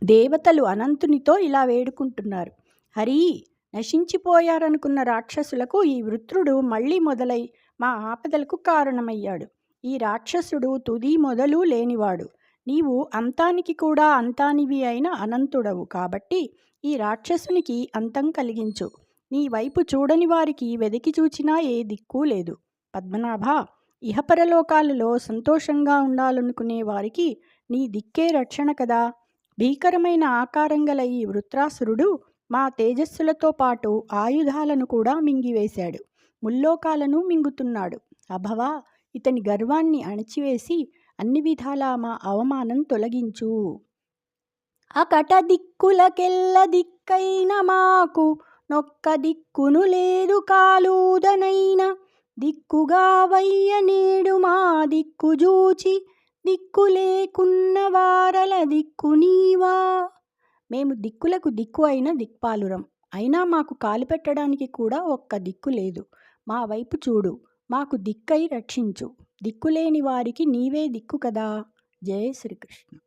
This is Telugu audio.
దేవతలు అనంతునితో ఇలా వేడుకుంటున్నారు. హరి, నశించిపోయారనుకున్న రాక్షసులకు ఈ వృత్రుడు మళ్ళీ మొదలై మా ఆపదలకు కారణమయ్యాడు. ఈ రాక్షసుడు తుది మొదలు లేనివాడు. నీవు అంతానికి కూడా అంతానివి అయిన అనంతుడవు కాబట్టి ఈ రాక్షసునికి అంతం కలిగించు. నీ వైపు చూడని వారికి వెదికి చూచినా ఏ దిక్కు లేదు. పద్మనాభ, ఇహపరలోకాలలో సంతోషంగా ఉండాలనుకునే వారికి నీ దిక్కే రక్షణ కదా. భీకరమైన ఆకారం గల ఈ వృత్రాసురుడు మా తేజస్సులతో పాటు ఆయుధాలను కూడా మింగివేశాడు. ముల్లోకాలను మింగుతున్నాడు. అభవా, ఇతని గర్వాన్ని అణచివేసి అన్ని విధాలా మా అవమానం తొలగించు. అకట దిక్కులకెల్ల దిక్కైన మాకు నొక్క దిక్కును లేదు కాలూదనైన దిక్కుగా వయ్య నేడు మా దిక్కు జూచి దిక్కు లేకున్న వారల దిక్కు నీవా. మేము దిక్కులకు దిక్కు అయిన దిక్పాలురం. అయినా మాకు కాలు పెట్టడానికి కూడా ఒక్క దిక్కు లేదు. మా వైపు చూడు, మాకు దిక్కై రక్షించు. దిక్కులేని వారికి నీవే దిక్కు కదా. జయ శ్రీకృష్ణ.